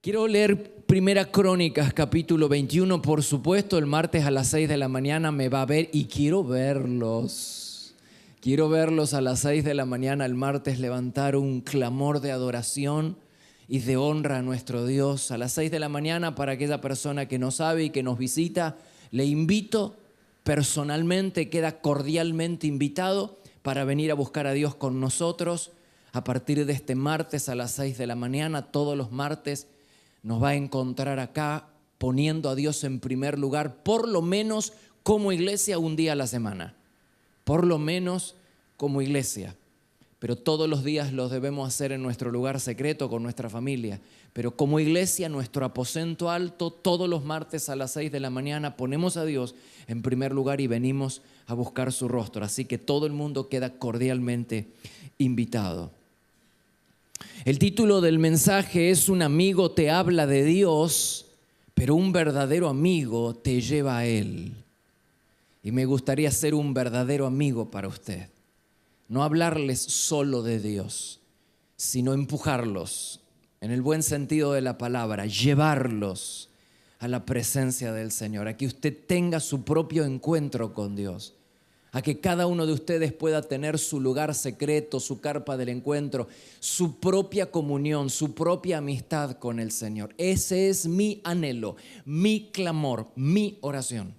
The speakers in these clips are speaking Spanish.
Quiero leer Primera Crónicas, capítulo 21. Por supuesto, el martes a las 6 de la mañana me va a ver y quiero verlos. Quiero verlos a las 6 de la mañana el martes levantar un clamor de adoración y de honra a nuestro Dios. A las 6 de la mañana, para aquella persona que no sabe y que nos visita, le invito personalmente, queda cordialmente invitado para venir a buscar a Dios con nosotros. A partir de este martes a las 6 de la mañana, todos los martes, nos va a encontrar acá poniendo a Dios en primer lugar, por lo menos como iglesia un día a la semana. Por lo menos como iglesia. Pero todos los días los debemos hacer en nuestro lugar secreto con nuestra familia. Pero como iglesia, nuestro aposento alto, todos los martes a las 6 de la mañana ponemos a Dios en primer lugar y venimos a buscar su rostro. Así que todo el mundo queda cordialmente invitado. El título del mensaje es: un amigo te habla de Dios, pero un verdadero amigo te lleva a Él. Y me gustaría ser un verdadero amigo para usted. No hablarles solo de Dios, sino empujarlos, en el buen sentido de la palabra, llevarlos a la presencia del Señor, a que usted tenga su propio encuentro con Dios. A que cada uno de ustedes pueda tener su lugar secreto, su carpa del encuentro, su propia comunión, su propia amistad con el Señor. Ese es mi anhelo, mi clamor, mi oración.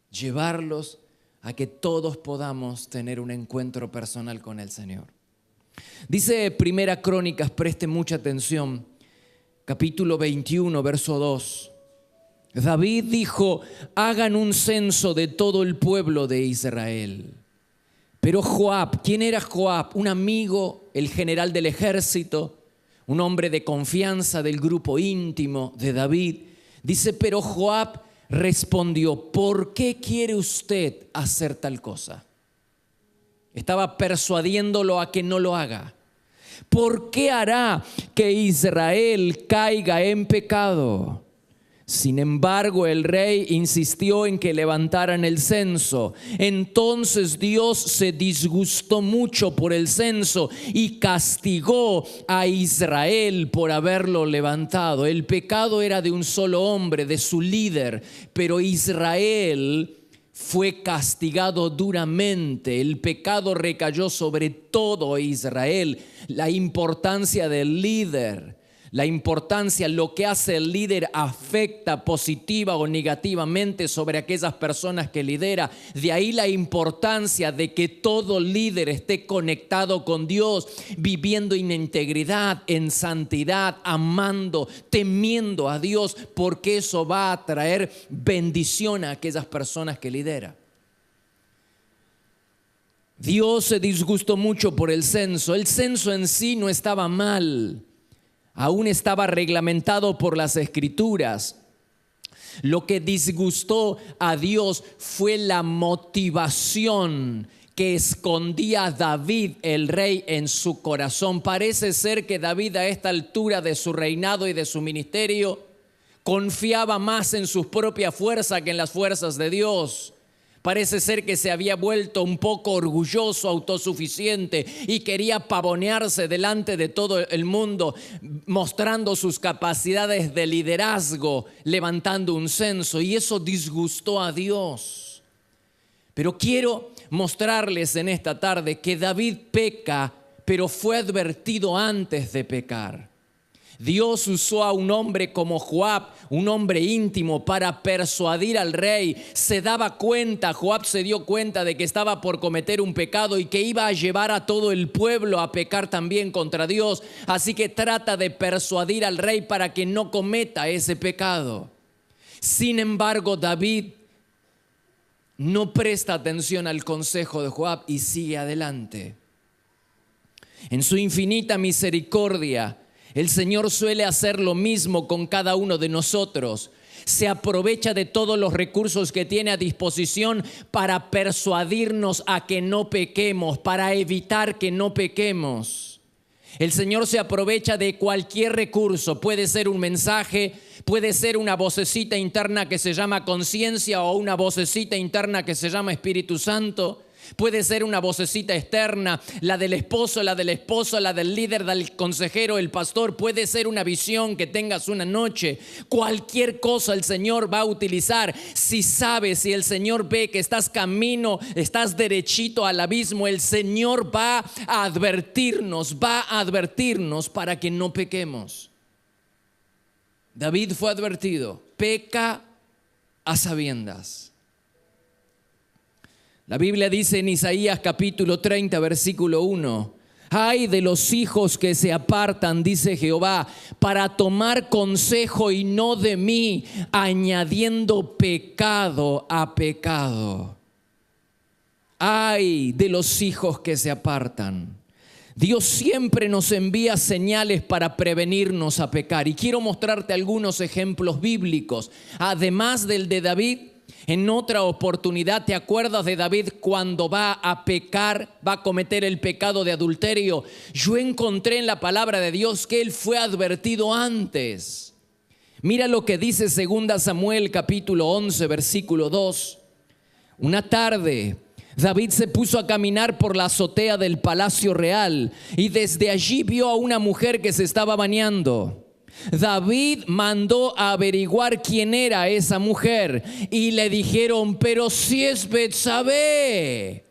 Llevarlos a que todos podamos tener un encuentro personal con el Señor. Dice Primera Crónicas, preste mucha atención, capítulo 21, verso 2. David dijo: hagan un censo de todo el pueblo de Israel. Pero Joab, ¿quién era Joab? Un amigo, el general del ejército, un hombre de confianza del grupo íntimo de David. Dice, pero Joab respondió: ¿por qué quiere usted hacer tal cosa? Estaba persuadiéndolo a que no lo haga. ¿Por qué hará que Israel caiga en pecado? Sin embargo, el rey insistió en que levantaran el censo. Entonces Dios se disgustó mucho por el censo y castigó a Israel por haberlo levantado. El pecado era de un solo hombre, de su líder, pero Israel fue castigado duramente. El pecado recayó sobre todo Israel. La importancia del líder, la importancia, lo que hace el líder afecta positiva o negativamente sobre aquellas personas que lidera. De ahí la importancia de que todo líder esté conectado con Dios, viviendo en integridad, en santidad, amando, temiendo a Dios, porque eso va a traer bendición a aquellas personas que lidera. Dios se disgustó mucho por el censo. El censo en sí no estaba mal. Aún estaba reglamentado por las Escrituras. Lo que disgustó a Dios fue la motivación que escondía David, el rey, en su corazón. Parece ser que David, a esta altura de su reinado y de su ministerio, confiaba más en sus propias fuerzas que en las fuerzas de Dios. Parece ser que se había vuelto un poco orgulloso, autosuficiente, y quería pavonearse delante de todo el mundo, mostrando sus capacidades de liderazgo, levantando un censo, y eso disgustó a Dios. Pero quiero mostrarles en esta tarde que David peca, pero fue advertido antes de pecar. Dios usó a un hombre como Joab, un hombre íntimo, para persuadir al rey. Se daba cuenta, Joab se dio cuenta de que estaba por cometer un pecado y que iba a llevar a todo el pueblo a pecar también contra Dios. Así que trata de persuadir al rey para que no cometa ese pecado. Sin embargo, David no presta atención al consejo de Joab y sigue adelante. En su infinita misericordia, el Señor suele hacer lo mismo con cada uno de nosotros. Se aprovecha de todos los recursos que tiene a disposición para persuadirnos a que no pequemos, para evitar que no pequemos. El Señor se aprovecha de cualquier recurso. Puede ser un mensaje, puede ser una vocecita interna que se llama conciencia o una vocecita interna que se llama Espíritu Santo. Puede ser una vocecita externa, la del esposo, la del esposo, la del líder, del consejero, el pastor. Puede ser una visión que tengas una noche. Cualquier cosa el Señor va a utilizar. Si sabes, si el Señor ve que estás estás derechito al abismo, el Señor va a advertirnos para que no pequemos. David fue advertido, peca a sabiendas. La Biblia dice en Isaías capítulo 30, versículo 1, ay de los hijos que se apartan, dice Jehová, para tomar consejo y no de mí, añadiendo pecado a pecado. Ay de los hijos que se apartan. Dios siempre nos envía señales para prevenirnos a pecar. Y quiero mostrarte algunos ejemplos bíblicos. Además del de David, en otra oportunidad, ¿te acuerdas de David cuando va a pecar, va a cometer el pecado de adulterio? Yo encontré en la palabra de Dios que él fue advertido antes. Mira lo que dice 2 Samuel capítulo 11, versículo 2. Una tarde David se puso a caminar por la azotea del palacio real y desde allí vio a una mujer que se estaba bañando. David mandó a averiguar quién era esa mujer y le dijeron, pero si es Betsabé,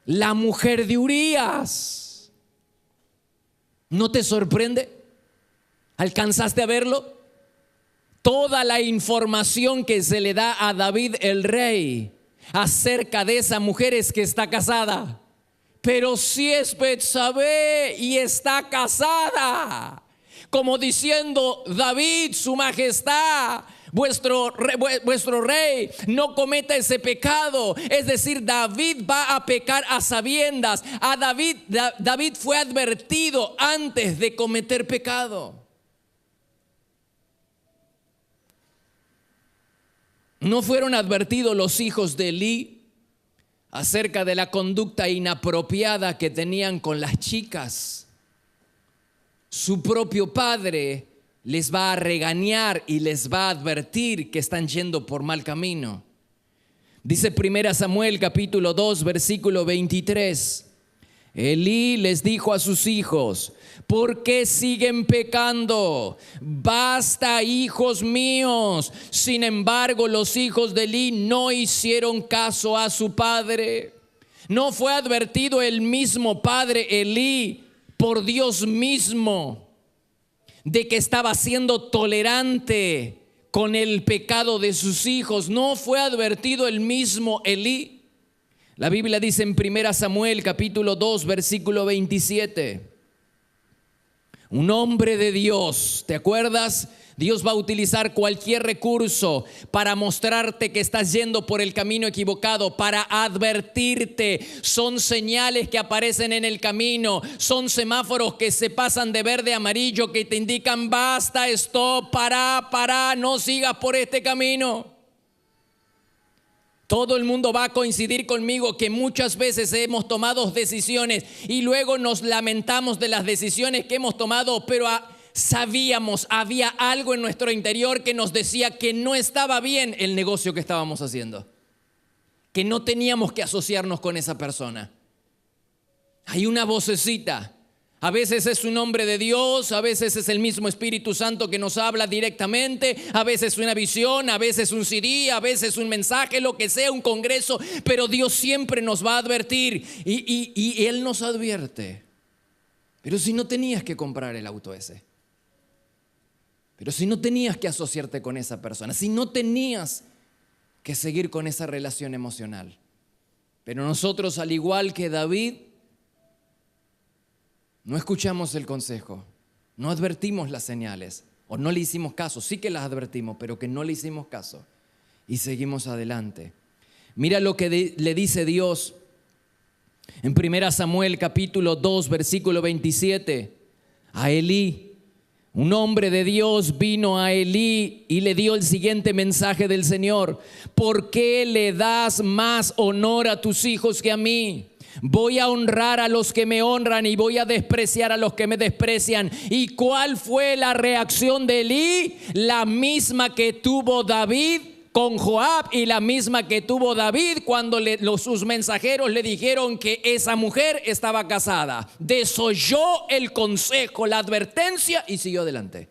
la mujer de Urías. ¿No te sorprende? ¿Alcanzaste a verlo? Toda la información que se le da a David el rey acerca de esa mujer es que está casada. Pero si es Betsabé y está casada, como diciendo, David, su majestad, vuestro rey, no cometa ese pecado. Es decir, David va a pecar a sabiendas. David fue advertido antes de cometer pecado. ¿No fueron advertidos los hijos de Elí acerca de la conducta inapropiada que tenían con las chicas? Su propio padre les va a regañar y les va a advertir que están yendo por mal camino. Dice 1 Samuel capítulo 2 versículo 23. Elí les dijo a sus hijos, ¿por qué siguen pecando? Basta, hijos míos. Sin embargo, los hijos de Elí no hicieron caso a su padre. ¿No fue advertido el mismo padre Elí por Dios mismo de que estaba siendo tolerante con el pecado de sus hijos? ¿No fue advertido el mismo Elí? La Biblia dice en 1 Samuel capítulo 2 versículo 27. Un hombre de Dios, ¿te acuerdas? Dios va a utilizar cualquier recurso para mostrarte que estás yendo por el camino equivocado, para advertirte. Son señales que aparecen en el camino, son semáforos que se pasan de verde a amarillo que te indican basta, stop, para, no sigas por este camino. Todo el mundo va a coincidir conmigo que muchas veces hemos tomado decisiones y luego nos lamentamos de las decisiones que hemos tomado, pero sabíamos, había algo en nuestro interior que nos decía que no estaba bien el negocio que estábamos haciendo, que no teníamos que asociarnos con esa persona. Hay una vocecita. A veces es un hombre de Dios, a veces es el mismo Espíritu Santo que nos habla directamente, a veces una visión, a veces un CD, a veces un mensaje, lo que sea, un congreso, pero Dios siempre nos va a advertir y Él nos advierte. Pero si no tenías que comprar el auto ese, pero si no tenías que asociarte con esa persona, si no tenías que seguir con esa relación emocional, pero nosotros, al igual que David, no escuchamos el consejo, no advertimos las señales o no le hicimos caso. Sí que las advertimos, pero que no le hicimos caso y seguimos adelante. Mira lo que le dice Dios en 1 Samuel capítulo 2 versículo 27 a Elí. Un hombre de Dios vino a Elí y le dio el siguiente mensaje del Señor: ¿por qué le das más honor a tus hijos que a mí? Voy a honrar a los que me honran y voy a despreciar a los que me desprecian. ¿Y cuál fue la reacción de Elí? La misma que tuvo David con Joab y la misma que tuvo David cuando sus mensajeros le dijeron que esa mujer estaba casada. Desoyó el consejo, la advertencia y siguió adelante.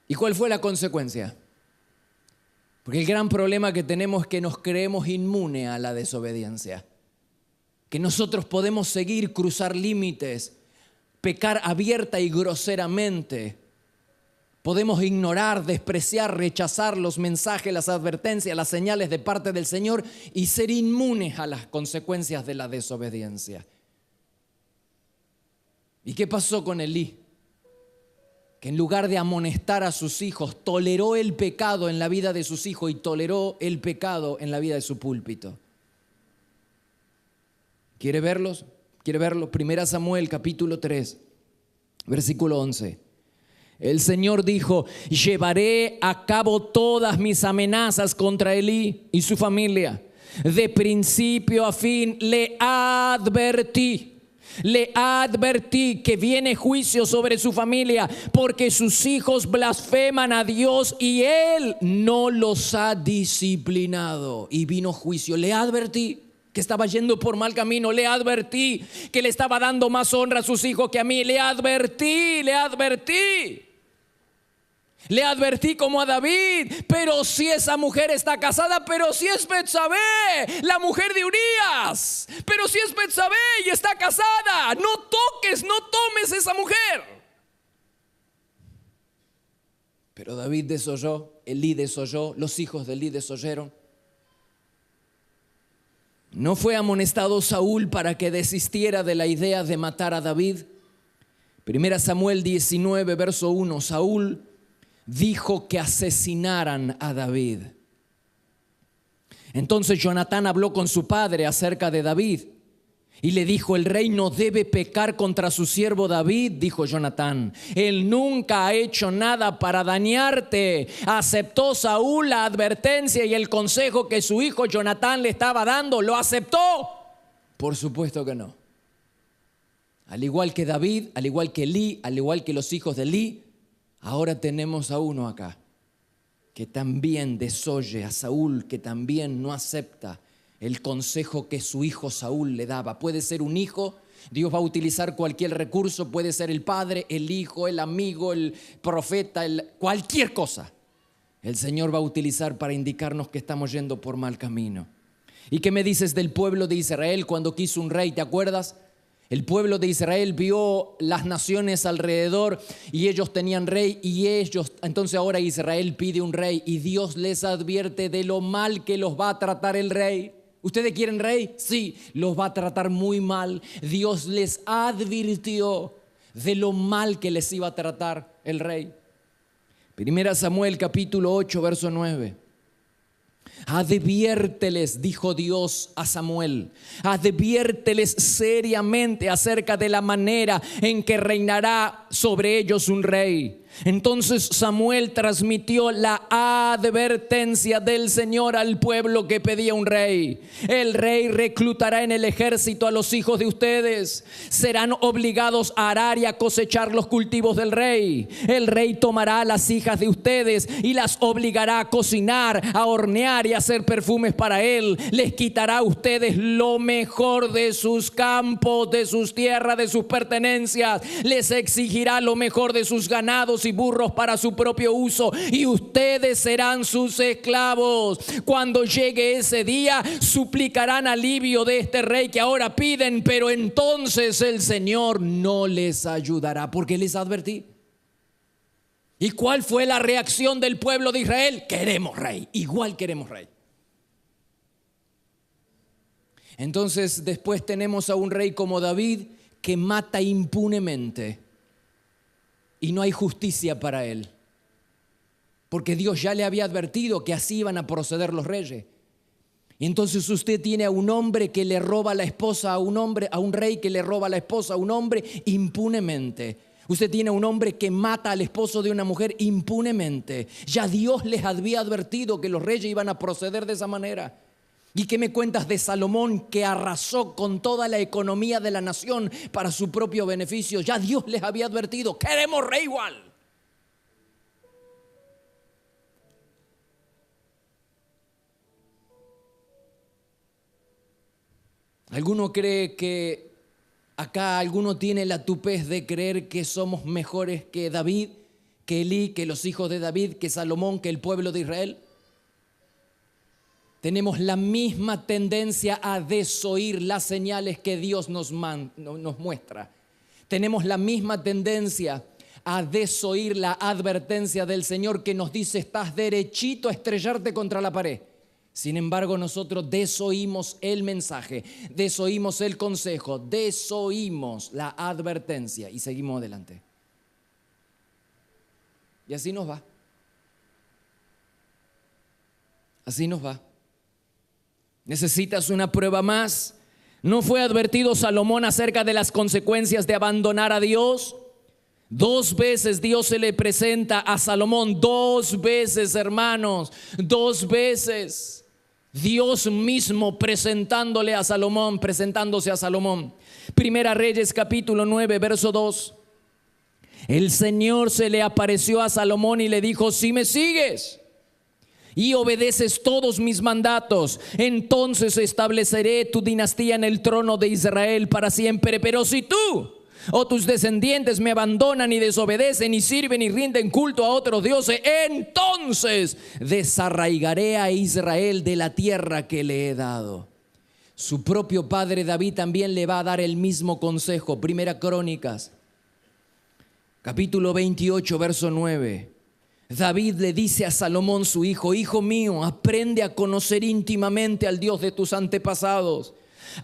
¿Y cuál fue la consecuencia? Porque el gran problema que tenemos es que nos creemos inmunes a la desobediencia. Que nosotros podemos seguir, cruzar límites, pecar abierta y groseramente. Podemos ignorar, despreciar, rechazar los mensajes, las advertencias, las señales de parte del Señor y ser inmunes a las consecuencias de la desobediencia. ¿Y qué pasó con Elí? Que en lugar de amonestar a sus hijos, toleró el pecado en la vida de sus hijos y toleró el pecado en la vida de su púlpito. ¿Quiere verlos? ¿Quiere verlo? 1 Samuel capítulo 3, versículo 11. El Señor dijo: llevaré a cabo todas mis amenazas contra Elí y su familia. De principio a fin le advertí que viene juicio sobre su familia, porque sus hijos blasfeman a Dios y Él no los ha disciplinado. Y vino juicio. Le advertí que estaba yendo por mal camino. Le advertí que le estaba dando más honra a sus hijos que a mí. Le advertí. Le advertí como a David: pero si esa mujer está casada, pero si es Betsabé, la mujer de Urías, pero si es Betsabé y está casada, no toques, no tomes esa mujer. Pero David desoyó, Elí desoyó, los hijos de Elí desoyeron. ¿No fue amonestado Saúl para que desistiera de la idea de matar a David? 1 Samuel 19, verso 1, Saúl dijo que asesinaran a David. Entonces Jonatán habló con su padre acerca de David y le dijo: el rey no debe pecar contra su siervo David. Dijo Jonatán: él nunca ha hecho nada para dañarte. ¿Aceptó Saúl la advertencia y el consejo que su hijo Jonatán le estaba dando? ¿Lo aceptó? Por supuesto que no. Al igual que David, al igual que Elí, al igual que los hijos de Elí, ahora tenemos a uno acá que también desoye, a Saúl, que también no acepta el consejo que su hijo Saúl le daba. Puede ser un hijo, Dios va a utilizar cualquier recurso, puede ser el padre, el hijo, el amigo, el profeta, cualquier cosa. El Señor va a utilizar para indicarnos que estamos yendo por mal camino. ¿Y qué me dices del pueblo de Israel cuando quiso un rey? ¿Te acuerdas? El pueblo de Israel vio las naciones alrededor y ellos tenían rey entonces ahora Israel pide un rey y Dios les advierte de lo mal que los va a tratar el rey. ¿Ustedes quieren rey? Sí, los va a tratar muy mal. Dios les advirtió de lo mal que les iba a tratar el rey. 1 Samuel capítulo 8, verso 9. Adviérteles, dijo Dios a Samuel, adviérteles seriamente acerca de la manera en que reinará sobre ellos un rey. Entonces Samuel transmitió la advertencia del Señor al pueblo que pedía un rey. El rey reclutará en el ejército a los hijos de ustedes. Serán obligados a arar y a cosechar los cultivos del rey. El rey tomará a las hijas de ustedes y las obligará a cocinar, a hornear y a hacer perfumes para él. Les quitará a ustedes lo mejor de sus campos, de sus tierras, de sus pertenencias. Les exigirá lo mejor de sus ganados y burros para su propio uso, y ustedes serán sus esclavos. Cuando llegue ese día, suplicarán alivio de este rey que ahora piden, pero entonces el Señor no les ayudará, porque les advertí. ¿Y cuál fue la reacción del pueblo de Israel? Queremos rey, igual queremos rey. Entonces después tenemos a un rey como David que mata impunemente. Y no hay justicia para él, porque Dios ya le había advertido que así iban a proceder los reyes. Y entonces usted tiene a un hombre que le roba la esposa a un rey que le roba la esposa a un hombre impunemente. Usted tiene a un hombre que mata al esposo de una mujer impunemente. Ya Dios les había advertido que los reyes iban a proceder de esa manera. ¿Y qué me cuentas de Salomón, que arrasó con toda la economía de la nación para su propio beneficio? Ya Dios les había advertido, queremos rey igual. ¿Alguno cree que acá alguno tiene la tupez de creer que somos mejores que David, que Elí, que los hijos de David, que Salomón, que el pueblo de Israel? Tenemos la misma tendencia a desoír las señales que Dios nos muestra. Tenemos la misma tendencia a desoír la advertencia del Señor que nos dice: estás derechito a estrellarte contra la pared. Sin embargo, nosotros desoímos el mensaje, desoímos el consejo, desoímos la advertencia y seguimos adelante. Y así nos va. Así nos va. ¿Necesitas una prueba más? ¿No fue advertido Salomón acerca de las consecuencias de abandonar a Dios? 2 veces Dios se le presenta a Salomón, 2 veces, hermanos, 2 veces. Dios mismo presentándose a Salomón. Primera Reyes capítulo 9, verso 2. El Señor se le apareció a Salomón y le dijo: si me sigues y obedeces todos mis mandatos, entonces estableceré tu dinastía en el trono de Israel para siempre. Pero si tú o tus descendientes me abandonan y desobedecen y sirven y rinden culto a otros dioses, entonces desarraigaré a Israel de la tierra que le he dado. Su propio padre David también le va a dar el mismo consejo. Primera Crónicas, capítulo 28, verso 9. David le dice a Salomón su hijo: hijo mío, aprende a conocer íntimamente al Dios de tus antepasados.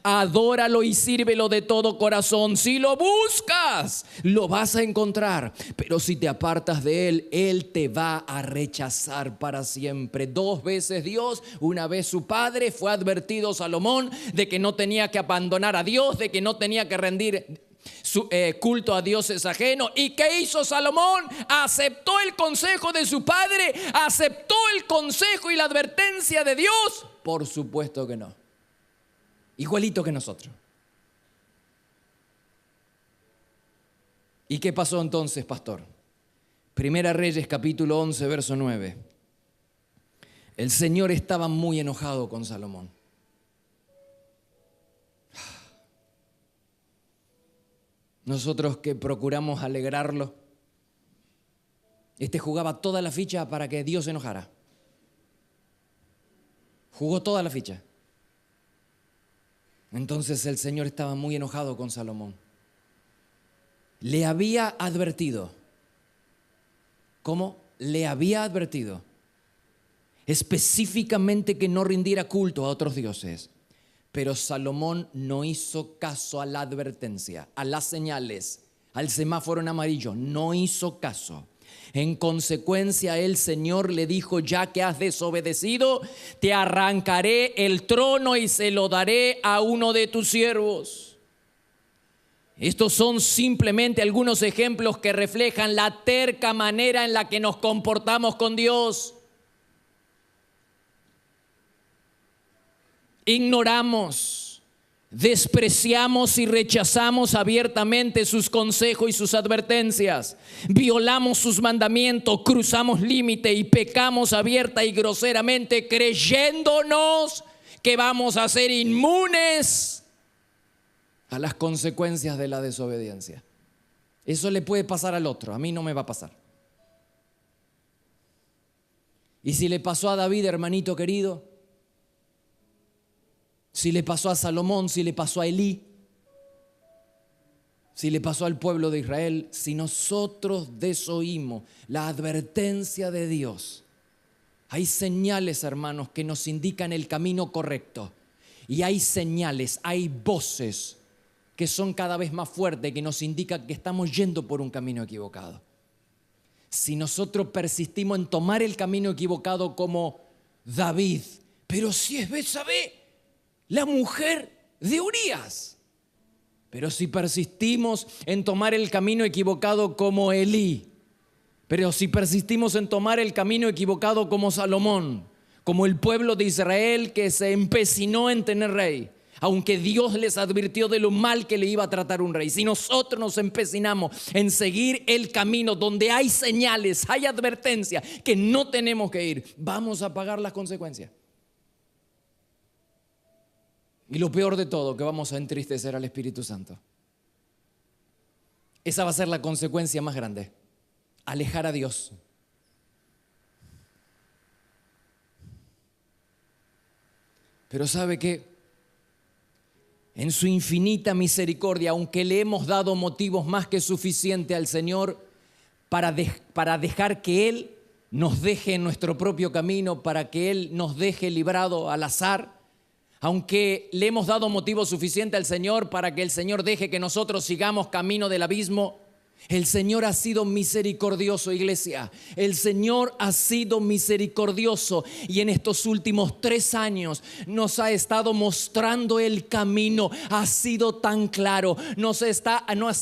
Adóralo y sírvelo de todo corazón. Si lo buscas, lo vas a encontrar. Pero si te apartas de él, él te va a rechazar para siempre. 2 veces Dios, una vez su padre. Fue advertido Salomón de que no tenía que abandonar a Dios, de que no tenía que rendir su culto a dioses ajenos. ¿Y qué hizo Salomón? Aceptó el consejo de su padre, aceptó el consejo y la advertencia de Dios. Por supuesto que no. Igualito que nosotros. ¿Y qué pasó entonces, pastor? Primera Reyes capítulo 11, verso 9. El Señor estaba muy enojado con Salomón. Nosotros que procuramos alegrarlo, jugaba toda la ficha para que Dios se enojara. Jugó toda la ficha. Entonces el Señor estaba muy enojado con Salomón. Le había advertido. ¿Cómo? Le había advertido específicamente que no rindiera culto a otros dioses. Pero Salomón no hizo caso a la advertencia, a las señales, al semáforo en amarillo. No hizo caso. En consecuencia, el Señor le dijo: ya que has desobedecido, te arrancaré el trono y se lo daré a uno de tus siervos. Estos son simplemente algunos ejemplos que reflejan la terca manera en la que nos comportamos con Dios. Ignoramos, despreciamos y rechazamos abiertamente sus consejos y sus advertencias. Violamos sus mandamientos, cruzamos límite y pecamos abierta y groseramente, creyéndonos que vamos a ser inmunes a las consecuencias de la desobediencia. Eso le puede pasar al otro, a mí no me va a pasar. Y si le pasó a David, hermanito querido, si le pasó a Salomón, si le pasó a Elí, si le pasó al pueblo de Israel, si nosotros desoímos la advertencia de Dios, hay señales, hermanos, que nos indican el camino correcto. Y hay señales, hay voces que son cada vez más fuertes, que nos indican que estamos yendo por un camino equivocado. Si nosotros persistimos en tomar el camino equivocado como David, pero si es Betsabé, la mujer de Urías. Pero si persistimos en tomar el camino equivocado como Elí, pero si persistimos en tomar el camino equivocado como Salomón, como el pueblo de Israel que se empecinó en tener rey, aunque Dios les advirtió de lo mal que le iba a tratar un rey. Si nosotros nos empecinamos en seguir el camino donde hay señales, hay advertencias que no tenemos que ir, vamos a pagar las consecuencias. Y lo peor de todo, que vamos a entristecer al Espíritu Santo. Esa va a ser la consecuencia más grande. Alejar a Dios. Pero ¿sabe qué? En su infinita misericordia, aunque le hemos dado motivos más que suficiente al Señor para dejar que Él nos deje en nuestro propio camino, para que Él nos deje librado al azar, aunque le hemos dado motivo suficiente al Señor para que el Señor deje que nosotros sigamos camino del abismo, el Señor ha sido misericordioso, iglesia. El Señor ha sido misericordioso y en estos últimos 3 años nos ha estado mostrando el camino. Ha sido tan claro. Nos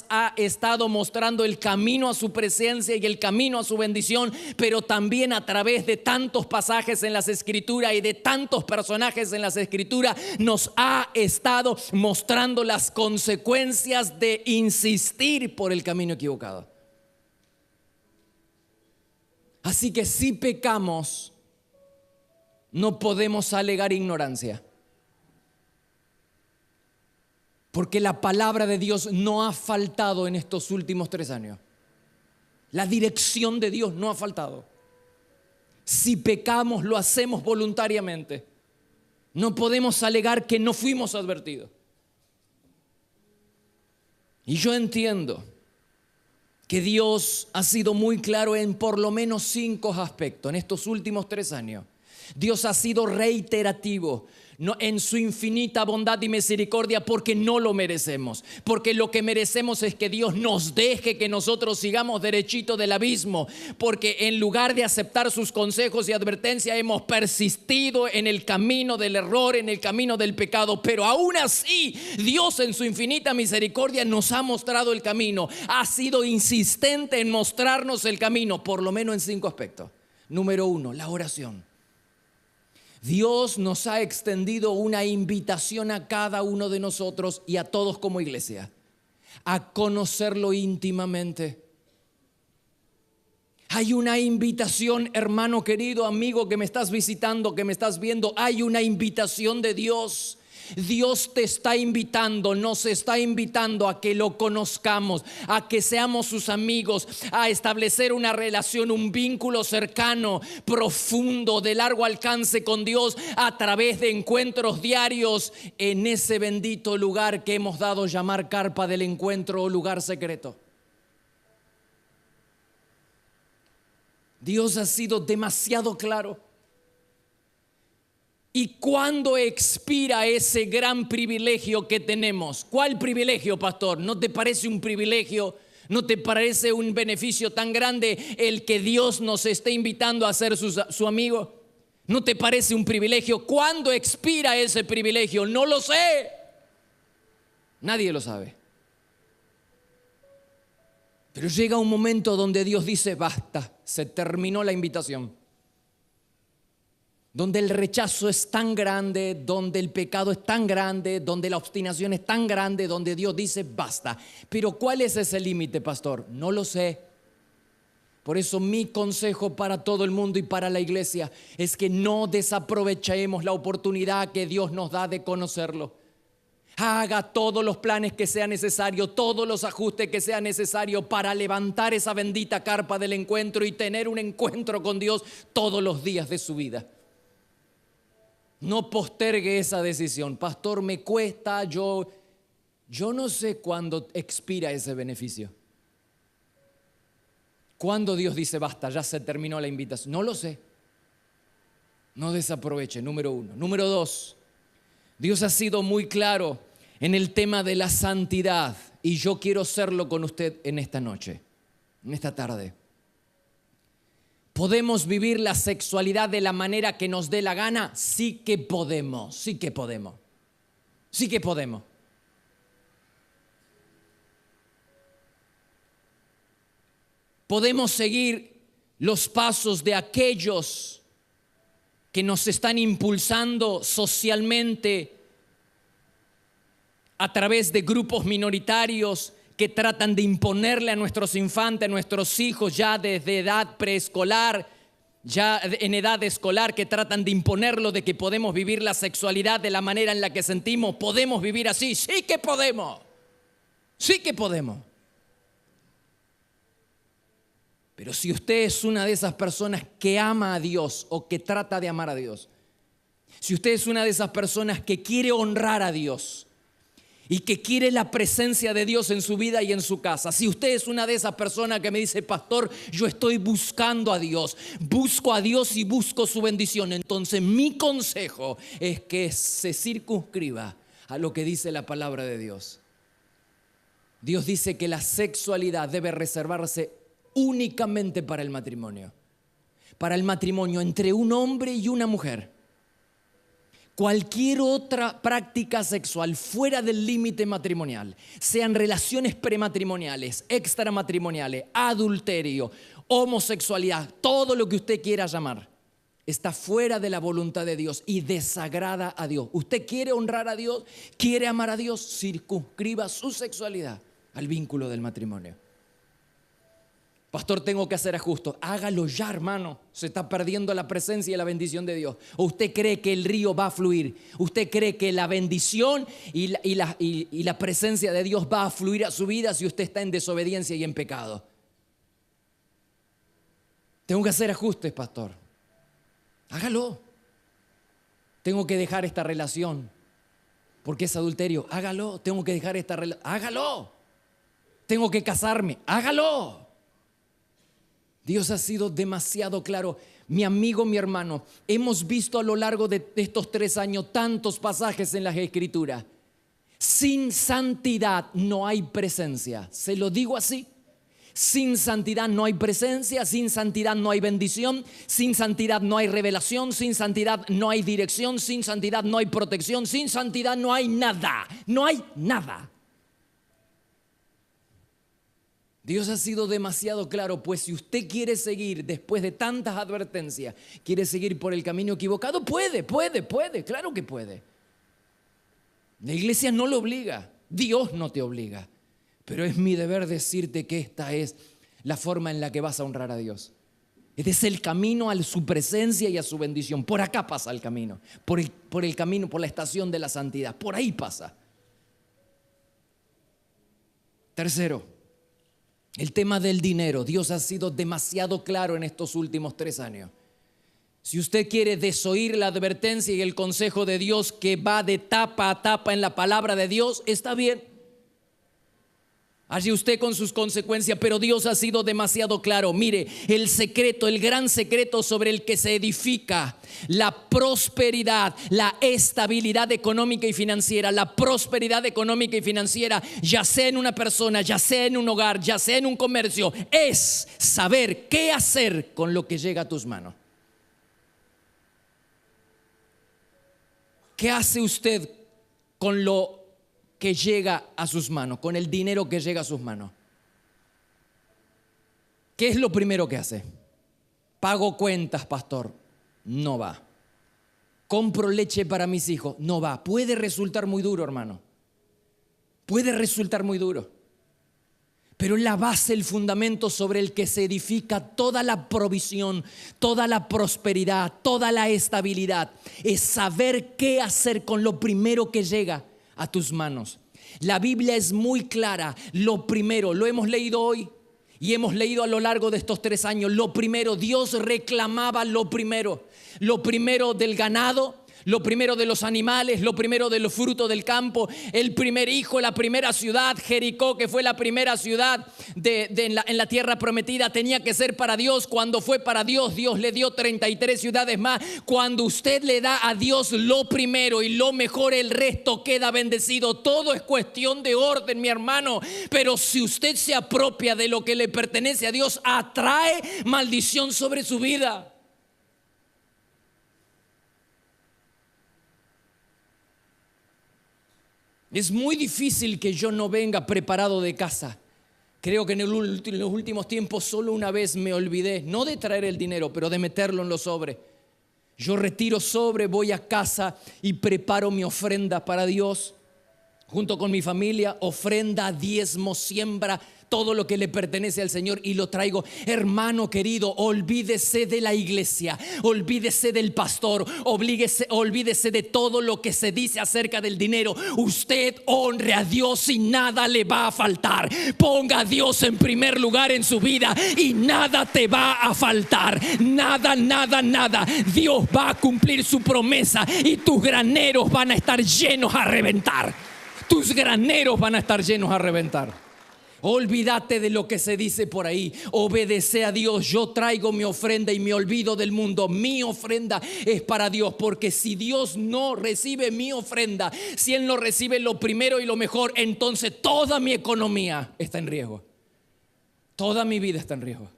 ha estado mostrando el camino a su presencia y el camino a su bendición, pero también a través de tantos pasajes en las Escrituras y de tantos personajes en las Escrituras nos ha estado mostrando las consecuencias de insistir por el camino equivocado. Así que si pecamos, no podemos alegar ignorancia, porque la palabra de Dios no ha faltado en estos últimos 3 años. La dirección de Dios no ha faltado. Si pecamos, lo hacemos voluntariamente. No podemos alegar que no fuimos advertidos. Y yo entiendo que Dios ha sido muy claro en por lo menos 5 aspectos en estos últimos 3 años. Dios ha sido reiterativo en su infinita bondad y misericordia porque no lo merecemos. Porque lo que merecemos es que Dios nos deje que nosotros sigamos derechito del abismo. Porque en lugar de aceptar sus consejos y advertencias hemos persistido en el camino del error, en el camino del pecado. Pero aún así Dios en su infinita misericordia nos ha mostrado el camino. Ha sido insistente en mostrarnos el camino, por lo menos en 5 aspectos. Número 1, la oración. Dios nos ha extendido una invitación a cada uno de nosotros y a todos como iglesia a conocerlo íntimamente. Hay una invitación, hermano querido, amigo que me estás visitando, que me estás viendo. Hay una invitación de Dios. Dios te está invitando, nos está invitando a que lo conozcamos, a que seamos sus amigos, a establecer una relación, un vínculo cercano, profundo, de largo alcance con Dios a través de encuentros diarios en ese bendito lugar que hemos dado llamar carpa del encuentro o lugar secreto. Dios ha sido demasiado claro. ¿Y cuándo expira ese gran privilegio que tenemos? ¿Cuál privilegio, pastor? ¿No te parece un privilegio? ¿No te parece un beneficio tan grande el que Dios nos esté invitando a ser su amigo? ¿No te parece un privilegio? ¿Cuándo expira ese privilegio? No lo sé. Nadie lo sabe. Pero llega un momento donde Dios dice, basta, se terminó la invitación. Donde el rechazo es tan grande, donde el pecado es tan grande, donde la obstinación es tan grande, donde Dios dice basta. Pero ¿cuál es ese límite, pastor? No lo sé. Por eso mi consejo para todo el mundo y para la iglesia es que no desaprovechemos la oportunidad que Dios nos da de conocerlo. Haga todos los planes que sea necesario, todos los ajustes que sea necesario para levantar esa bendita carpa del encuentro y tener un encuentro con Dios todos los días de su vida. No postergue esa decisión. Pastor, me cuesta, yo no sé cuándo expira ese beneficio. ¿Cuándo Dios dice basta, ya se terminó la invitación? No lo sé. No desaproveche, número 1. Número 2, Dios ha sido muy claro en el tema de la santidad y yo quiero serlo con usted en esta noche, en esta tarde. ¿Podemos vivir la sexualidad de la manera que nos dé la gana? Sí que podemos, sí que podemos, sí que podemos. Podemos seguir los pasos de aquellos que nos están impulsando socialmente a través de grupos minoritarios que tratan de imponerle a nuestros infantes, a nuestros hijos ya desde edad preescolar, ya en edad escolar, que tratan de imponerlo de que podemos vivir la sexualidad de la manera en la que sentimos. ¿Podemos vivir así? Sí que podemos. Sí que podemos. Pero si usted es una de esas personas que ama a Dios o que trata de amar a Dios, si usted es una de esas personas que quiere honrar a Dios y que quiere la presencia de Dios en su vida y en su casa, si usted es una de esas personas que me dice: pastor, yo estoy buscando a Dios, busco a Dios y busco su bendición, entonces mi consejo es que se circunscriba a lo que dice la palabra de Dios. Dios dice que la sexualidad debe reservarse únicamente para el matrimonio entre un hombre y una mujer. Cualquier otra práctica sexual fuera del límite matrimonial, sean relaciones prematrimoniales, extramatrimoniales, adulterio, homosexualidad, todo lo que usted quiera llamar, está fuera de la voluntad de Dios y desagrada a Dios. Usted quiere honrar a Dios, quiere amar a Dios, circunscriba su sexualidad al vínculo del matrimonio. Pastor, tengo que hacer ajustes. Hágalo ya, hermano. Se está perdiendo la presencia y la bendición de Dios. ¿O usted cree que el río va a fluir? ¿Usted cree que la bendición y la presencia de Dios va a fluir a su vida si usted está en desobediencia y en pecado? Tengo que hacer ajustes, pastor. Hágalo. Tengo que dejar esta relación porque es adulterio. Hágalo. Tengo que dejar esta relación. Hágalo. Tengo que casarme. Hágalo. Dios ha sido demasiado claro. Mi amigo, mi hermano, hemos visto a lo largo de estos 3 años tantos pasajes en las Escrituras. Sin santidad no hay presencia. Se lo digo así. Sin santidad no hay presencia, sin santidad no hay bendición, sin santidad no hay revelación, sin santidad no hay dirección, sin santidad no hay protección, sin santidad no hay nada. No hay nada. Dios ha sido demasiado claro, pues si usted quiere seguir después de tantas advertencias, quiere seguir por el camino equivocado, puede, claro que puede. La iglesia no lo obliga, Dios no te obliga, pero es mi deber decirte que esta es la forma en la que vas a honrar a Dios. Este es el camino a su presencia y a su bendición. Por acá pasa el camino, por el camino, por la estación de la santidad, por ahí pasa. Tercero, el tema del dinero. Dios ha sido demasiado claro en estos últimos 3 años. Si usted quiere desoír la advertencia y el consejo de Dios que va de tapa a tapa en la palabra de Dios, está bien. Allí usted con sus consecuencias, pero Dios ha sido demasiado claro. Mire, el secreto, el gran secreto sobre el que se edifica la prosperidad, la estabilidad económica y financiera, la prosperidad económica y financiera, ya sea en una persona, ya sea en un hogar, ya sea en un comercio, es saber qué hacer con lo que llega a tus manos. ¿Qué hace usted con lo que llega a sus manos, con el dinero que llega a sus manos? ¿Qué es lo primero que hace? Pago cuentas, pastor. No va. Compro leche para mis hijos. No va. Puede resultar muy duro, hermano. Puede resultar muy duro. Pero la base, el fundamento sobre el que se edifica toda la provisión, toda la prosperidad, toda la estabilidad, es saber qué hacer con lo primero que llega a tus manos. La Biblia es muy clara. Lo primero, lo hemos leído hoy y hemos leído a lo largo de estos 3 años. Lo primero, Dios reclamaba lo primero del ganado, lo primero de los animales, lo primero de los frutos del campo, el primer hijo, la primera ciudad, Jericó, que fue la primera ciudad en la tierra prometida, tenía que ser para Dios. Cuando fue para Dios, Dios le dio 33 ciudades más. Cuando usted le da a Dios lo primero y lo mejor, el resto queda bendecido. Todo es cuestión de orden, mi hermano, pero si usted se apropia de lo que le pertenece a Dios, atrae maldición sobre su vida. Es muy difícil que yo no venga preparado de casa. Creo que en los últimos tiempos solo una vez me olvidé, no de traer el dinero, pero de meterlo en los sobres. Yo retiro sobre, voy a casa y preparo mi ofrenda para Dios. Junto con mi familia, ofrenda, diezmo, siembra, todo lo que le pertenece al Señor y lo traigo. Hermano querido, olvídese de la iglesia, olvídese del pastor, olvídese de todo lo que se dice acerca del dinero. Usted honre a Dios y nada le va a faltar. Ponga a Dios en primer lugar en su vida y nada te va a faltar. Nada, nada, nada. Dios va a cumplir su promesa y tus graneros van a estar llenos a reventar. Tus graneros van a estar llenos a reventar. Olvídate de lo que se dice por ahí. Obedece a Dios. Yo traigo mi ofrenda y me olvido del mundo. Mi ofrenda es para Dios, porque si Dios no recibe mi ofrenda, si Él no recibe lo primero y lo mejor, entonces toda mi economía está en riesgo. Toda mi vida está en riesgo.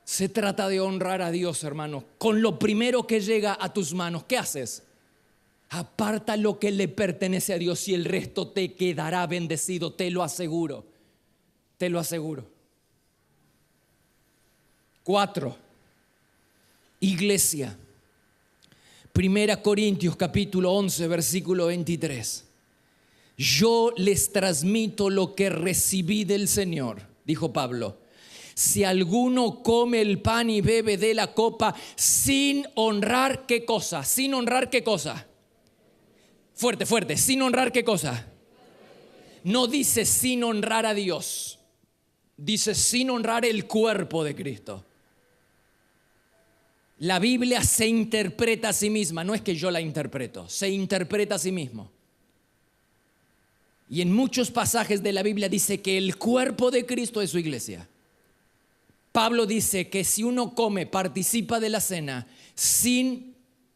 Se trata de honrar a Dios, hermano. Con lo primero que llega a tus manos, ¿qué haces? Aparta lo que le pertenece a Dios y el resto te quedará bendecido, te lo aseguro. Te lo aseguro. 4. Iglesia. 1 Corintios capítulo 11, versículo 23. Yo les transmito lo que recibí del Señor, dijo Pablo. Si alguno come el pan y bebe de la copa sin honrar, ¿qué cosa? Sin honrar, ¿qué cosa? Fuerte, fuerte. ¿Sin honrar qué cosa? No dice sin honrar a Dios. Dice sin honrar el cuerpo de Cristo. La Biblia se interpreta a sí misma. No es que yo la interpreto. Se interpreta a sí mismo. Y en muchos pasajes de la Biblia dice que el cuerpo de Cristo es su iglesia. Pablo dice que si uno come, participa de la cena sin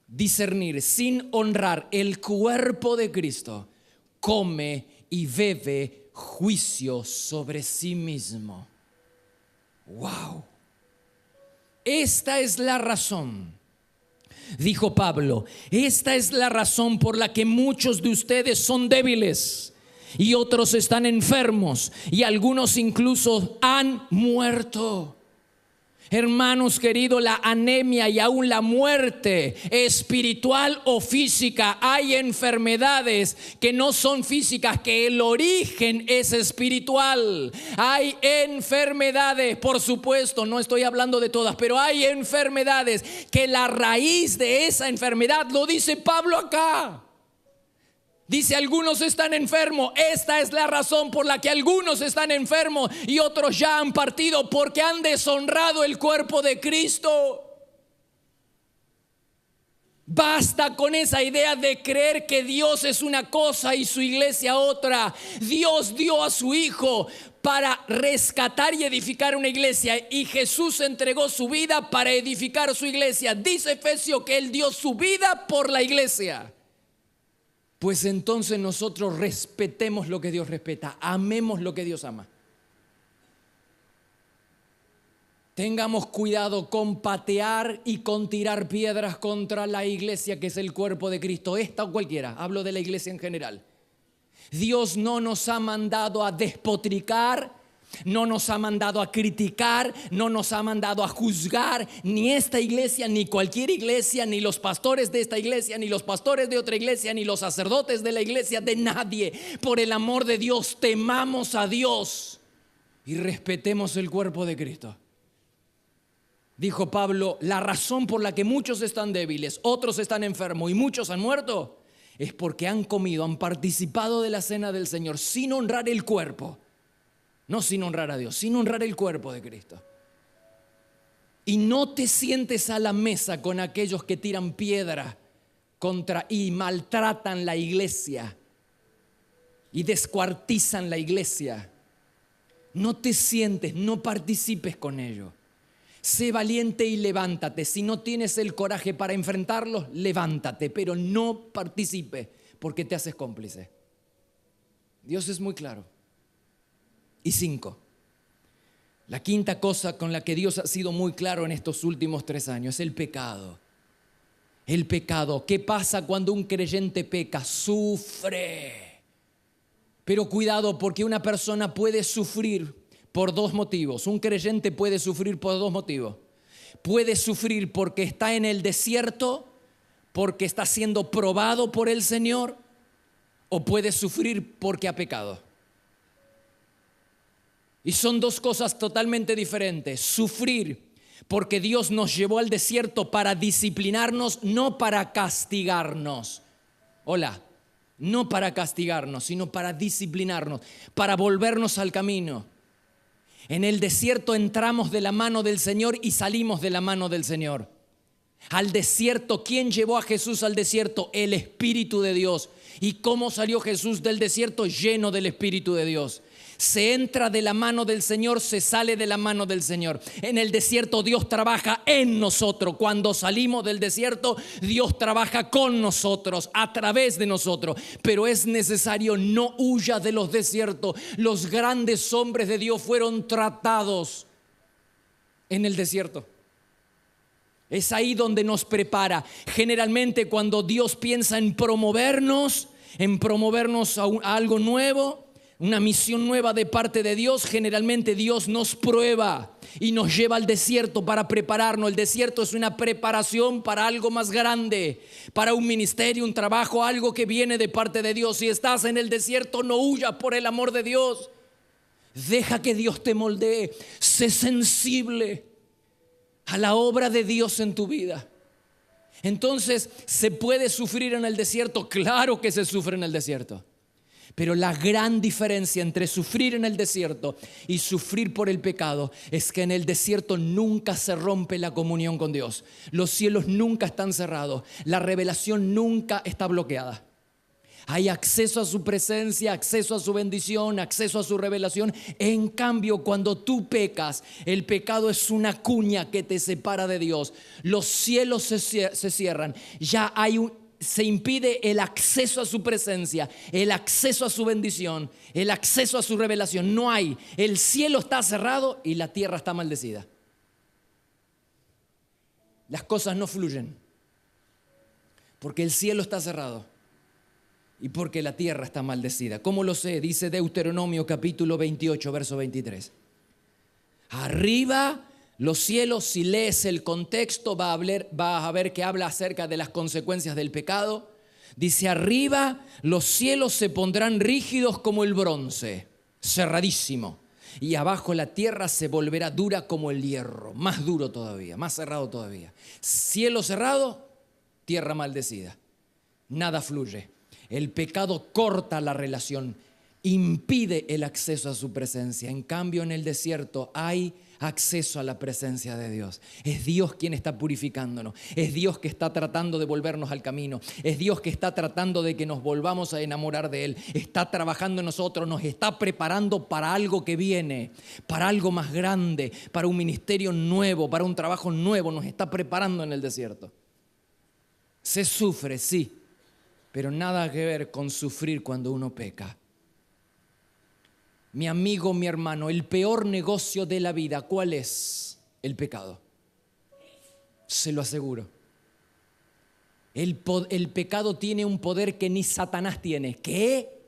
discernir, sin honrar el cuerpo de Cristo, come y bebe juicio sobre sí mismo. ¡Wow! Esta es la razón, dijo Pablo, esta es la razón por la que muchos de ustedes son débiles y otros están enfermos y algunos incluso han muerto. Hermanos queridos, la anemia y aún la muerte espiritual o física, hay enfermedades que no son físicas, que el origen es espiritual. Hay enfermedades, por supuesto, no estoy hablando de todas, pero hay enfermedades que la raíz de esa enfermedad, lo dice Pablo acá. Dice, algunos están enfermos. Esta es la razón por la que algunos están enfermos y otros ya han partido, porque han deshonrado el cuerpo de Cristo. Basta con esa idea de creer que Dios es una cosa y su iglesia otra. Dios dio a su Hijo para rescatar y edificar una iglesia, y Jesús entregó su vida para edificar su iglesia. Dice Efesios que Él dio su vida por la iglesia. Pues entonces nosotros respetemos lo que Dios respeta, amemos lo que Dios ama. Tengamos cuidado con patear y con tirar piedras contra la iglesia, que es el cuerpo de Cristo, esta o cualquiera. Hablo de la iglesia en general. Dios no nos ha mandado a despotricar, no nos ha mandado a criticar, no nos ha mandado a juzgar, ni esta iglesia, ni cualquier iglesia, ni los pastores de esta iglesia, ni los pastores de otra iglesia, ni los sacerdotes de la iglesia, de nadie. Por el amor de Dios, temamos a Dios y respetemos el cuerpo de Cristo. Dijo Pablo, la razón por la que muchos están débiles, otros están enfermos y muchos han muerto, es porque han comido, han participado de la cena del Señor sin honrar el cuerpo. No sin honrar a Dios, sin honrar el cuerpo de Cristo. Y no te sientes a la mesa con aquellos que tiran piedra contra y maltratan la iglesia y descuartizan la iglesia. No te sientes, no participes con ellos. Sé valiente y levántate. Si no tienes el coraje para enfrentarlos, levántate, pero no participe, porque te haces cómplice. Dios es muy claro. Y 5, la quinta cosa con la que Dios ha sido muy claro en estos últimos 3 años es el pecado. El pecado. ¿Qué pasa cuando un creyente peca? Sufre. Pero cuidado, porque una persona puede sufrir por 2 motivos. Un creyente puede sufrir por 2 motivos. Puede sufrir porque está en el desierto, porque está siendo probado por el Señor, o puede sufrir porque ha pecado. Y son dos cosas totalmente diferentes. Sufrir porque Dios nos llevó al desierto para disciplinarnos, no para castigarnos. Hola, no para castigarnos, sino para disciplinarnos, para volvernos al camino. En el desierto entramos de la mano del Señor y salimos de la mano del Señor. Al desierto, ¿quién llevó a Jesús al desierto? El Espíritu de Dios. ¿Y cómo salió Jesús del desierto? Lleno del Espíritu de Dios. Se entra de la mano del Señor, se sale de la mano del Señor. En el desierto Dios trabaja en nosotros. Cuando salimos del desierto, Dios trabaja con nosotros, a través de nosotros. Pero es necesario, no huya de los desiertos. Los grandes hombres de Dios fueron tratados en el desierto. Es ahí donde nos prepara. Generalmente cuando Dios piensa en promovernos a algo nuevo, una misión nueva de parte de Dios, generalmente Dios nos prueba y nos lleva al desierto para prepararnos. El desierto es una preparación para algo más grande, para un ministerio, un trabajo, algo que viene de parte de Dios. Si estás en el desierto, no huyas, por el amor de Dios. Deja que Dios te moldee. Sé sensible a la obra de Dios en tu vida. Entonces, ¿se puede sufrir en el desierto? Claro que se sufre en el desierto. Pero la gran diferencia entre sufrir en el desierto y sufrir por el pecado es que en el desierto nunca se rompe la comunión con Dios. Los cielos nunca están cerrados. La revelación nunca está bloqueada. Hay acceso a su presencia, acceso a su bendición, acceso a su revelación. En cambio, cuando tú pecas, el pecado es una cuña que te separa de Dios. Los cielos se cierran. Se impide el acceso a su presencia, el acceso a su bendición, el acceso a su revelación. No hay. El cielo está cerrado y la tierra está maldecida. Las cosas no fluyen porque el cielo está cerrado y porque la tierra está maldecida. ¿Cómo lo sé? Dice Deuteronomio capítulo 28, verso 23. Arriba los cielos, si lees el contexto, vas a ver que habla acerca de las consecuencias del pecado. Dice, arriba los cielos se pondrán rígidos como el bronce, cerradísimo. Y abajo la tierra se volverá dura como el hierro, más duro todavía, más cerrado todavía. Cielo cerrado, tierra maldecida. Nada fluye. El pecado corta la relación, impide el acceso a su presencia. En cambio, en el desierto hay acceso a la presencia de Dios. Es Dios quien está purificándonos. Es Dios que está tratando de volvernos al camino. Es Dios que está tratando de que nos volvamos a enamorar de Él. Está trabajando en nosotros, nos está preparando para algo que viene, para algo más grande, para un ministerio nuevo, para un trabajo nuevo. Nos está preparando en el desierto. Se sufre, sí, pero nada que ver con sufrir cuando uno peca. Mi amigo, mi hermano, el peor negocio de la vida, ¿cuál es? El pecado. Se lo aseguro. El pecado tiene un poder que ni Satanás tiene. ¿Qué?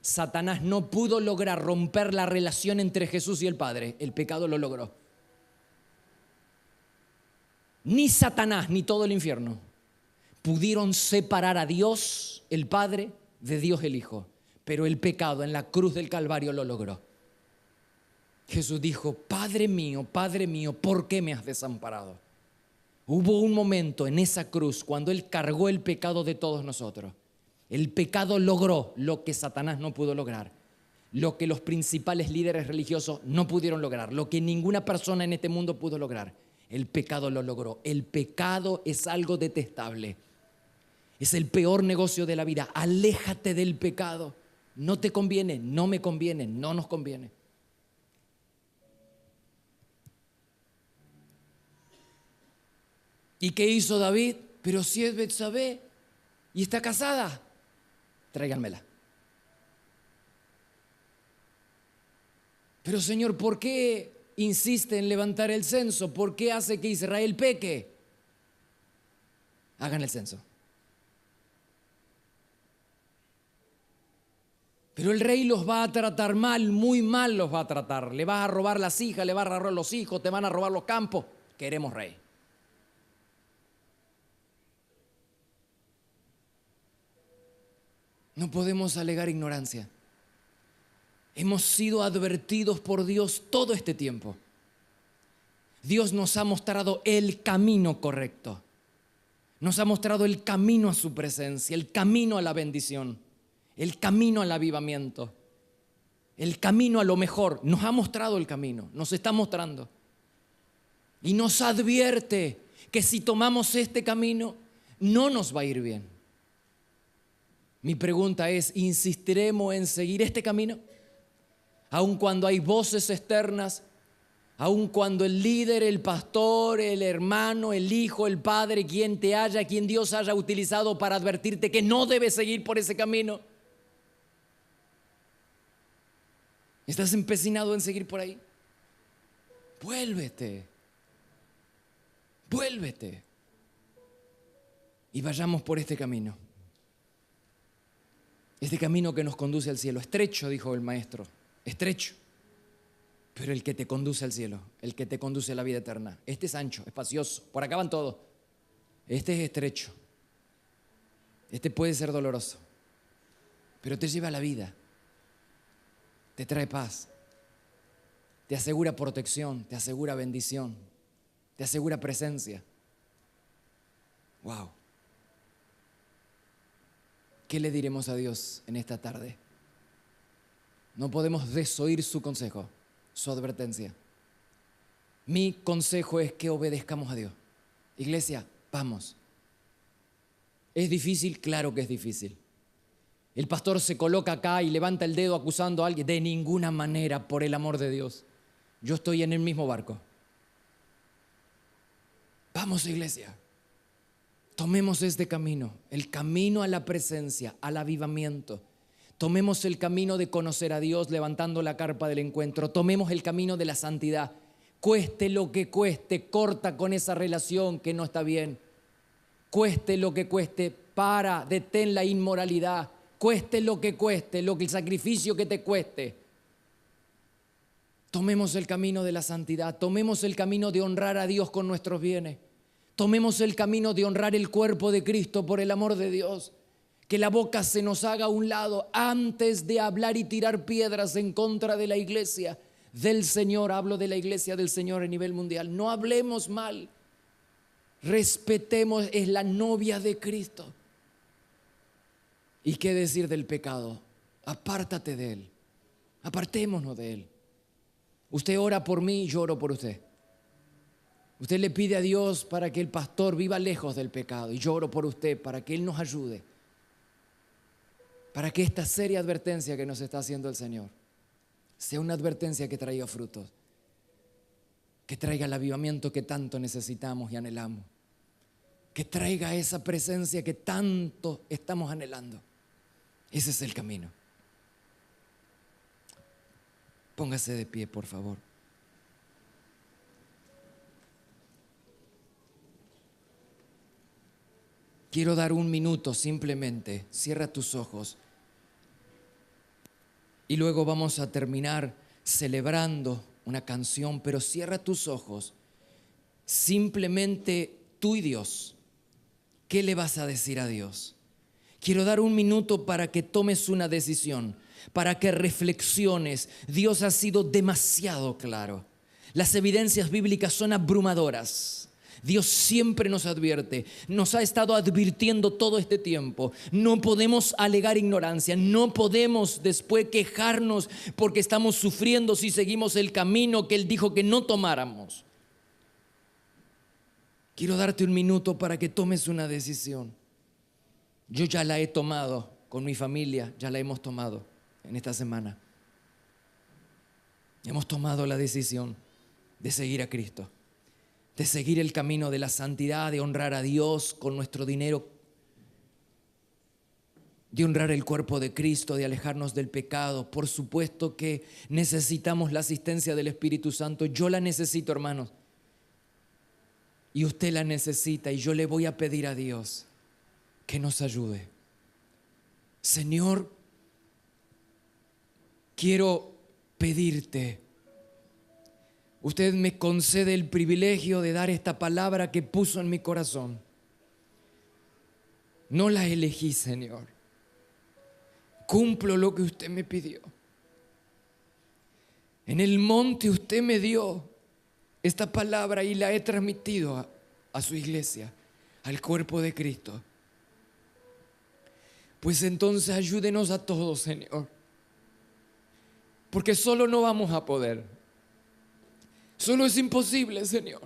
Satanás no pudo lograr romper la relación entre Jesús y el Padre. El pecado lo logró. Ni Satanás ni todo el infierno pudieron separar a Dios, el Padre, de Dios el Hijo. Pero el pecado en la cruz del Calvario lo logró. Jesús dijo, Padre mío, ¿por qué me has desamparado? Hubo un momento en esa cruz cuando Él cargó el pecado de todos nosotros. El pecado logró lo que Satanás no pudo lograr, lo que los principales líderes religiosos no pudieron lograr, lo que ninguna persona en este mundo pudo lograr. El pecado lo logró. El pecado es algo detestable. Es el peor negocio de la vida. Aléjate del pecado. No te conviene, no me conviene, no nos conviene. ¿Y qué hizo David? Pero si es Betsabé y está casada, tráiganmela. Pero Señor, ¿por qué insiste en levantar el censo? ¿Por qué hace que Israel peque? Hagan el censo. Pero el rey los va a tratar mal, muy mal los va a tratar. Le vas a robar las hijas, le vas a robar los hijos, te van a robar los campos. Queremos rey. No podemos alegar ignorancia. Hemos sido advertidos por Dios todo este tiempo. Dios nos ha mostrado el camino correcto. Nos ha mostrado el camino a su presencia, el camino a la bendición, el camino al avivamiento, el camino a lo mejor. Nos ha mostrado el camino, nos está mostrando. Y nos advierte que si tomamos este camino, no nos va a ir bien. Mi pregunta es, ¿insistiremos en seguir este camino? Aun cuando hay voces externas, aun cuando el líder, el pastor, el hermano, el hijo, el padre, quien Dios haya utilizado para advertirte que no debes seguir por ese camino. ¿Estás empecinado en seguir por ahí? Vuélvete. Vuélvete. Y vayamos por este camino. Este camino que nos conduce al cielo. Estrecho, dijo el maestro. Estrecho. Pero el que te conduce al cielo, el que te conduce a la vida eterna. Este es ancho, espacioso. Por acá van todos. Este es estrecho. Este puede ser doloroso. Pero te lleva a la vida. Te trae paz. Te asegura protección, te asegura bendición, te asegura presencia. Wow. ¿Qué le diremos a Dios en esta tarde? No podemos desoír su consejo, su advertencia. Mi consejo es que obedezcamos a Dios. Iglesia, vamos. ¿Es difícil? Claro que es difícil. El pastor se coloca acá y levanta el dedo acusando a alguien. De ninguna manera, por el amor de Dios. Yo estoy en el mismo barco. Vamos, iglesia. Tomemos este camino, el camino a la presencia, al avivamiento. Tomemos el camino de conocer a Dios levantando la carpa del encuentro. Tomemos el camino de la santidad. Cueste lo que cueste, corta con esa relación que no está bien. Cueste lo que cueste, detén la inmoralidad. Cueste lo que cueste, el sacrificio que te cueste. Tomemos el camino de la santidad, tomemos el camino de honrar a Dios con nuestros bienes. Tomemos el camino de honrar el cuerpo de Cristo por el amor de Dios. Que la boca se nos haga a un lado antes de hablar y tirar piedras en contra de la iglesia del Señor. Hablo de la iglesia del Señor a nivel mundial. No hablemos mal. Respetemos, es la novia de Cristo. ¿Y qué decir del pecado? Apártate de él. Apartémonos de él. Usted ora por mí y yo oro por usted. Usted le pide a Dios para que el pastor viva lejos del pecado y yo oro por usted para que Él nos ayude. Para que esta seria advertencia que nos está haciendo el Señor sea una advertencia que traiga frutos. Que traiga el avivamiento que tanto necesitamos y anhelamos. Que traiga esa presencia que tanto estamos anhelando. Ese es el camino. Póngase de pie, por favor. Quiero dar un minuto simplemente. Cierra tus ojos. Y luego vamos a terminar celebrando una canción, pero cierra tus ojos. Simplemente tú y Dios. ¿Qué le vas a decir a Dios? Quiero dar un minuto para que tomes una decisión, para que reflexiones. Dios ha sido demasiado claro. Las evidencias bíblicas son abrumadoras. Dios siempre nos advierte, nos ha estado advirtiendo todo este tiempo. No podemos alegar ignorancia, no podemos después quejarnos porque estamos sufriendo si seguimos el camino que Él dijo que no tomáramos. Quiero darte un minuto para que tomes una decisión. Yo ya la he tomado con mi familia, ya la hemos tomado en esta semana. Hemos tomado la decisión de seguir a Cristo. De seguir el camino de la santidad, de honrar a Dios con nuestro dinero, de honrar el cuerpo de Cristo, de alejarnos del pecado. Por supuesto que necesitamos la asistencia del Espíritu Santo. Yo la necesito, hermanos. Y usted la necesita y yo le voy a pedir a Dios que nos ayude. Señor, quiero pedirte. Usted me concede el privilegio de dar esta palabra que puso en mi corazón. No la elegí, Señor. Cumplo lo que usted me pidió. En el monte usted me dio esta palabra y la he transmitido a su iglesia, al cuerpo de Cristo. Pues entonces ayúdenos a todos, Señor, porque solo no vamos a poder. Solo es imposible, Señor.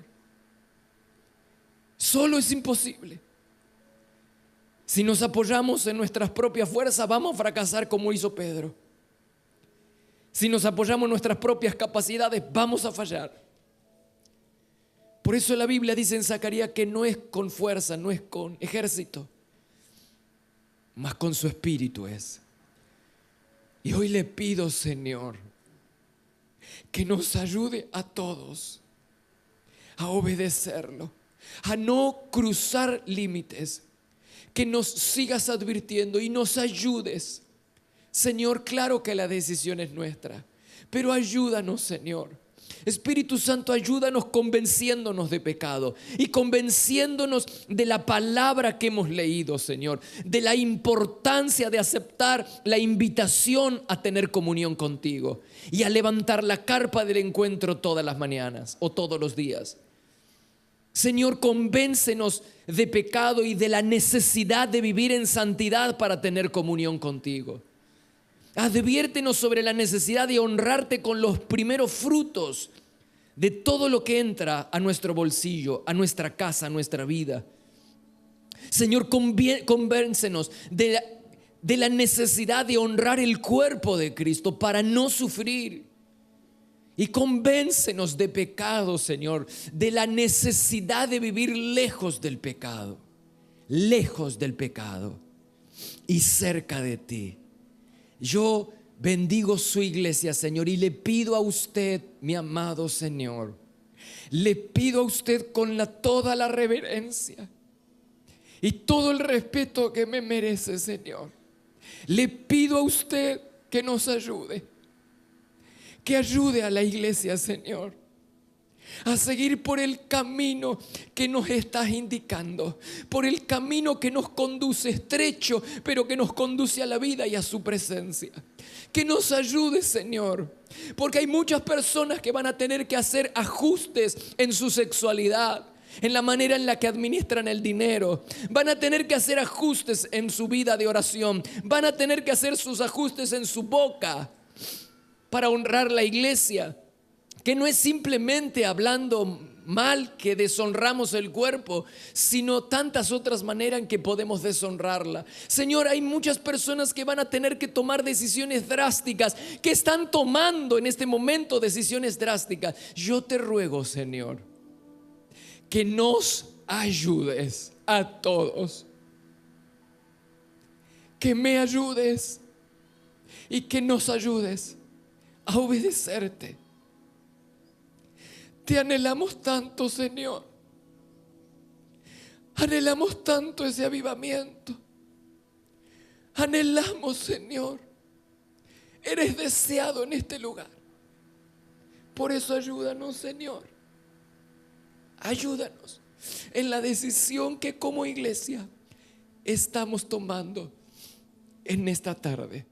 Solo es imposible. Si nos apoyamos en nuestras propias fuerzas, vamos a fracasar como hizo Pedro. Si nos apoyamos en nuestras propias capacidades, vamos a fallar. Por eso la Biblia dice en Zacarías que no es con fuerza, no es con ejército, mas con su espíritu es. Y hoy le pido, Señor, que nos ayude a todos a obedecerlo, a no cruzar límites, que nos sigas advirtiendo y nos ayudes. Señor, claro que la decisión es nuestra, pero ayúdanos, Señor. Espíritu Santo, ayúdanos convenciéndonos de pecado y convenciéndonos de la palabra que hemos leído, Señor, de la importancia de aceptar la invitación a tener comunión contigo y a levantar la carpa del encuentro todas las mañanas o todos los días. Señor, convéncenos de pecado y de la necesidad de vivir en santidad para tener comunión contigo. Adviértenos sobre la necesidad de honrarte con los primeros frutos de todo lo que entra a nuestro bolsillo, a nuestra casa, a nuestra vida. Señor, convéncenos de la necesidad de honrar el cuerpo de Cristo para no sufrir. Y convéncenos de pecado, Señor, de la necesidad de vivir lejos del pecado y cerca de ti. Yo bendigo su iglesia, Señor, y le pido a usted, mi amado Señor, le pido a usted con toda la reverencia y todo el respeto que me merece, Señor. Le pido a usted que nos ayude, que ayude a la iglesia, Señor, a seguir por el camino que nos estás indicando, por el camino que nos conduce estrecho, pero que nos conduce a la vida y a su presencia. Que nos ayude, Señor, porque hay muchas personas que van a tener que hacer ajustes en su sexualidad, en la manera en la que administran el dinero. Van a tener que hacer ajustes en su vida de oración. Van a tener que hacer sus ajustes en su boca para honrar la iglesia, que no es simplemente hablando mal que deshonramos el cuerpo, sino tantas otras maneras en que podemos deshonrarla. Señor, hay muchas personas que van a tener que tomar decisiones drásticas, que están tomando en este momento decisiones drásticas. Yo te ruego, Señor, que nos ayudes a todos, que me ayudes y que nos ayudes a obedecerte. Te anhelamos tanto, Señor. Anhelamos tanto ese avivamiento. Anhelamos, Señor. Eres deseado en este lugar. Por eso ayúdanos, Señor. Ayúdanos en la decisión que como iglesia estamos tomando en esta tarde.